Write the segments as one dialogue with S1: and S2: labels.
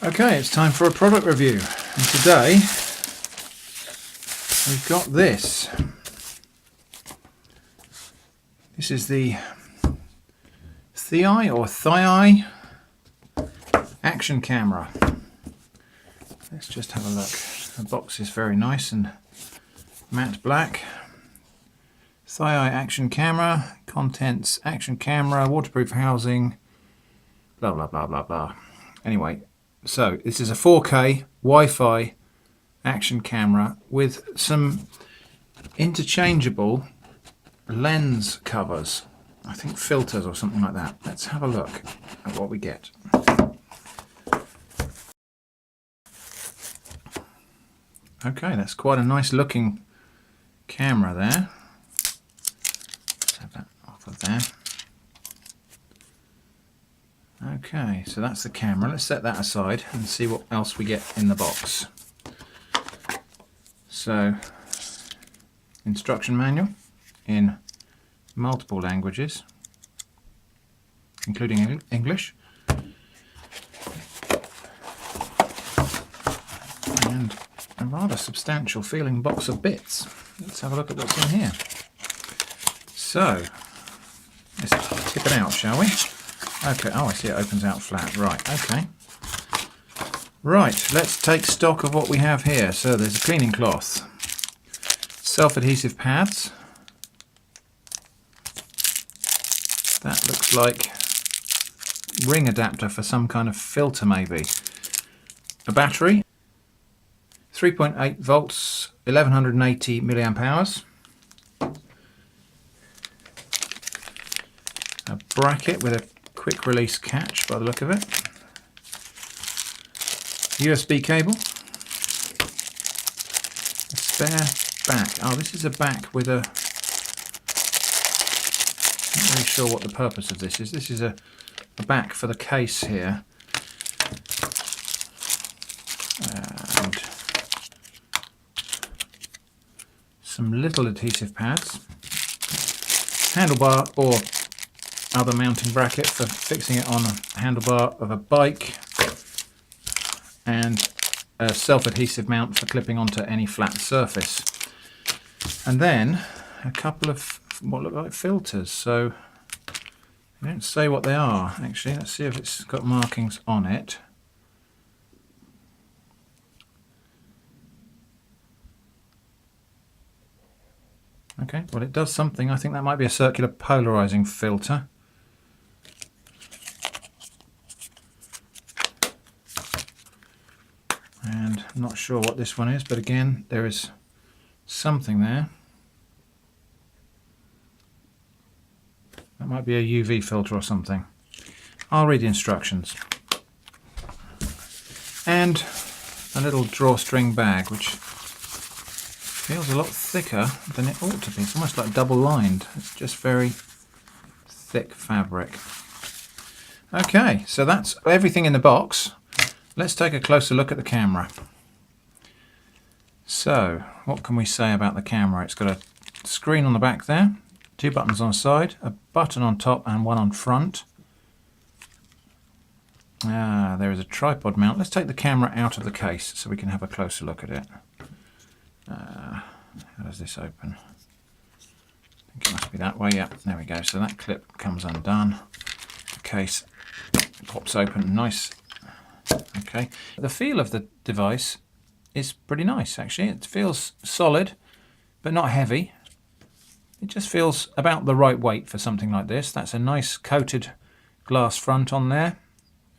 S1: Okay, it's time for a product review, and today we've got this. This is the ThiEYE or ThiEYE action camera. Let's just have a look. The box is very nice and matte black. ThiEYE action camera, contents: action camera, waterproof housing, blah blah blah blah blah. Anyway, so this is a 4K Wi-Fi action camera with some interchangeable lens covers. I think filters or something like that. Let's have a look at what we get. Okay, that's quite a nice looking camera there. Let's have that off of there. Okay, so that's the camera. Let's set that aside and see what else we get in the box. So, instruction manual in multiple languages, including English. And a rather substantial feeling box of bits. Let's have a look at what's in here. So, let's tip it out, shall we? Okay, oh, I see it opens out flat. Right, okay. Right, let's take stock of what we have here. So there's a cleaning cloth, self-adhesive pads. That looks like ring adapter for some kind of filter maybe. A battery, 3.8 volts, 1180 milliamp hours. A bracket with a quick release catch by the look of it. USB cable. A spare back. Oh, this is a back with a... Not really sure what the purpose of this is. This is a back for the case here. And some little adhesive pads. Handlebar or other mounting bracket for fixing it on a handlebar of a bike, and a self-adhesive mount for clipping onto any flat surface. And then a couple of what look like filters. So they don't say what they are actually. Let's see if it's got markings on it. Okay, well it does something. I think that might be a circular polarizing filter. And I'm not sure what this one is, but again, there is something there. That might be a UV filter or something. I'll read the instructions. And a little drawstring bag, which feels a lot thicker than it ought to be. It's almost like double-lined. It's just very thick fabric. Okay, so that's everything in the box. Let's take a closer look at the camera. So, what can we say about the camera? It's got a screen on the back there, 2 buttons on the side, a button on top and one on front. There is a tripod mount. Let's take the camera out of the case so we can have a closer look at it. How does this open? I think it must be that way. Yeah, there we go. So that clip comes undone. The case pops open. Nice. Okay. The feel of the device is pretty nice actually. It feels solid but not heavy. It just feels about the right weight for something like this. That's a nice coated glass front on there,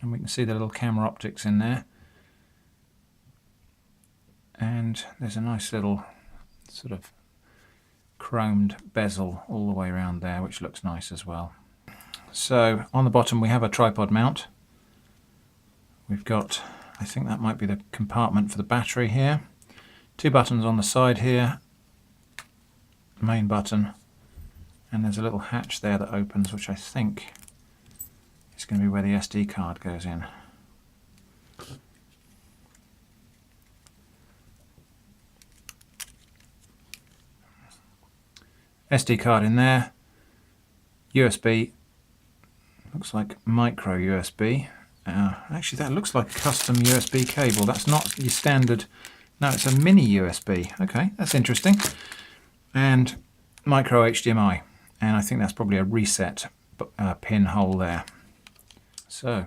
S1: and we can see the little camera optics in there. And there's a nice little sort of chromed bezel all the way around there, which looks nice as well. So on the bottom we have a tripod mount. We've got, I think that might be the compartment for the battery here. 2 buttons on the side here, main button, and there's a little hatch there that opens, which I think is going to be where the SD card goes in. SD card in there, USB, looks like micro USB, Actually, that looks like a custom USB cable. That's not your standard. No, it's a mini USB. Okay, that's interesting. And micro HDMI. And I think that's probably a reset pin hole there. So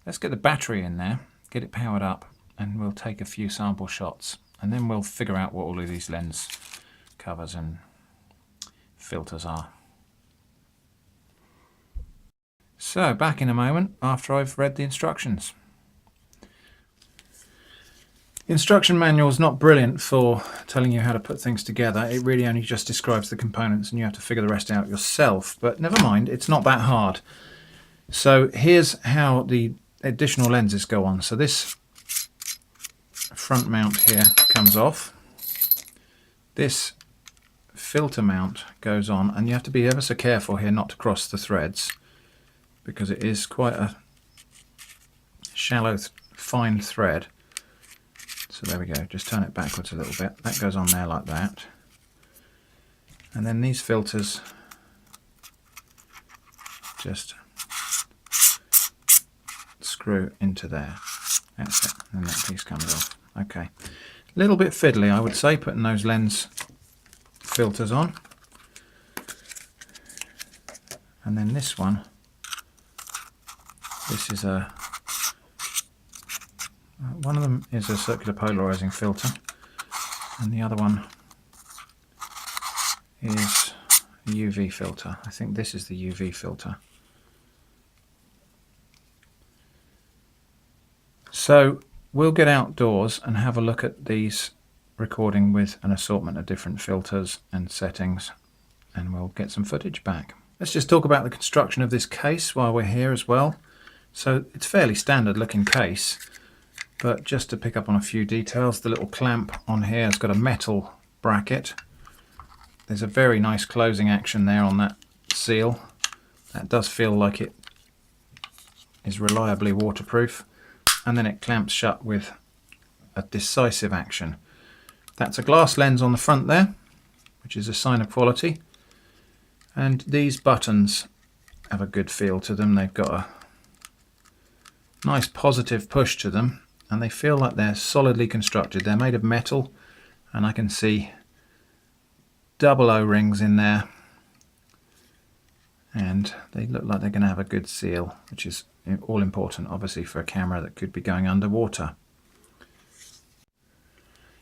S1: let's get the battery in there, get it powered up, and we'll take a few sample shots. And then we'll figure out what all of these lens covers and filters are. So back in a moment after I've read the instructions. The instruction manual is not brilliant for telling you how to put things together. It really only just describes the components and you have to figure the rest out yourself. But never mind, it's not that hard. So here's how the additional lenses go on. So this front mount here comes off. This filter mount goes on, and you have to be ever so careful here not to cross the threads, because it is quite a shallow, fine thread. So there we go, just turn it backwards a little bit. That goes on there like that. And then these filters just screw into there. That's it, and that piece comes off. Okay, a little bit fiddly, I would say, putting those lens filters on. And then this one, this is one of them is a circular polarizing filter, and the other one is a UV filter. I think this is the UV filter. So we'll get outdoors and have a look at these recording with an assortment of different filters and settings, and we'll get some footage back. Let's just talk about the construction of this case while we're here as well. So it's fairly standard looking case, but just to pick up on a few details, the little clamp on here has got a metal bracket. There's a very nice closing action there on that seal. That does feel like it is reliably waterproof. And then it clamps shut with a decisive action. That's a glass lens on the front there, which is a sign of quality. And these buttons have a good feel to them. They've got a nice positive push to them, and they feel like they're solidly constructed. They're made of metal, and I can see double O-rings in there, and they look like they're going to have a good seal, which is all important obviously for a camera that could be going underwater.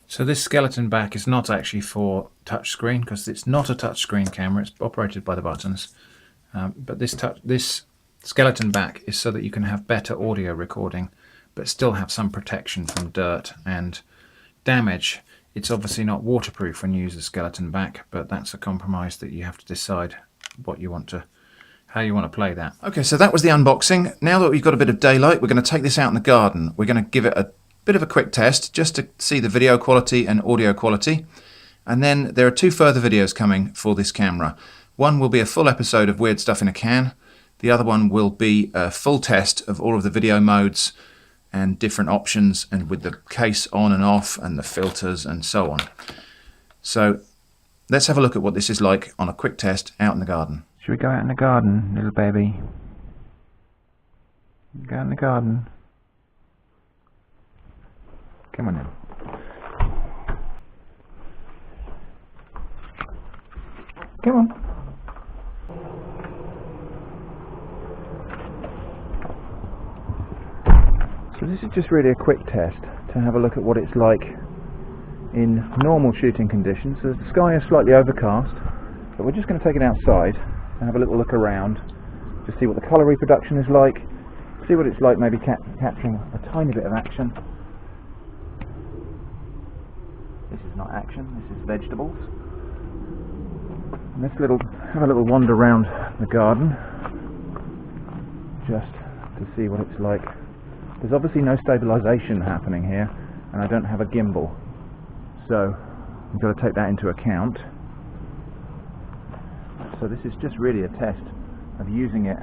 S1: So this skeleton back is not actually for touchscreen, because it's not a touchscreen camera, it's operated by the buttons. But this skeleton back is so that you can have better audio recording but still have some protection from dirt and damage. It's obviously not waterproof when you use a skeleton back, but that's a compromise that you have to decide what you want to, how you want to play that. Okay, so that was the unboxing. Now that we've got a bit of daylight, we're going to take this out in the garden. We're going to give it a bit of a quick test just to see the video quality and audio quality. And then there are two further videos coming for this camera. One will be a full episode of Weird Stuff in a Can. The other one will be a full test of all of the video modes and different options, and with the case on and off and the filters and so on. So let's have a look at what this is like on a quick test out in the garden. Should we go out in the garden, little baby? Go out in the garden. Come on in. Come on. So this is just really a quick test to have a look at what it's like in normal shooting conditions. So the sky is slightly overcast, but we're just going to take it outside and have a little look around to see what the colour reproduction is like, see what it's like maybe capturing a tiny bit of action. This is not action, this is vegetables. And let's have a little wander around the garden just to see what it's like. There's obviously no stabilisation happening here, and I don't have a gimbal, so we've got to take that into account. So this is just really a test of using it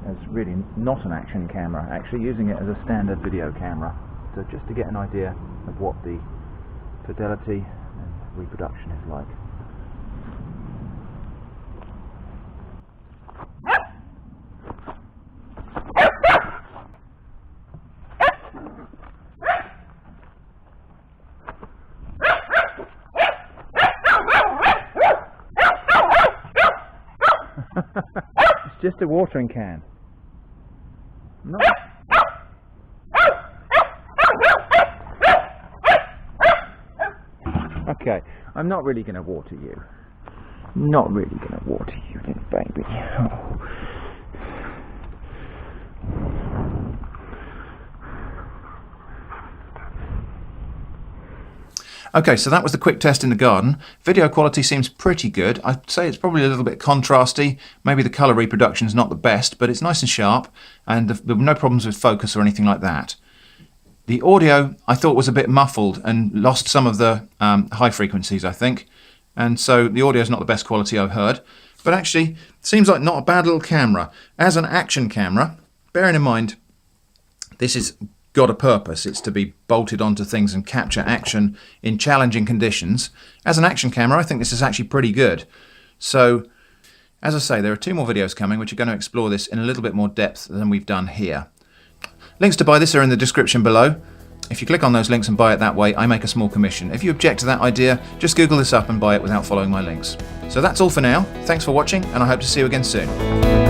S1: as really not an action camera, actually using it as a standard video camera. So just to get an idea of what the fidelity and reproduction is like. just a watering can. No. Okay, I'm not really going to water you. Not really going to water you, little baby. Oh. Okay, so that was the quick test in the garden. Video quality seems pretty good. I'd say it's probably a little bit contrasty. Maybe the colour reproduction is not the best, but it's nice and sharp, and there were no problems with focus or anything like that. The audio I thought was a bit muffled and lost some of the high frequencies, I think. And so the audio is not the best quality I've heard. But actually, seems like not a bad little camera. As an action camera, bearing in mind, this has got a purpose. It's to be bolted onto things and capture action in challenging conditions. As an action camera, I think this is actually pretty good. So, as I say, there are 2 more videos coming which are going to explore this in a little bit more depth than we've done here. Links to buy this are in the description below. If you click on those links and buy it that way, I make a small commission. If you object to that idea, just Google this up and buy it without following my links. So that's all for now. Thanks for watching, and I hope to see you again soon.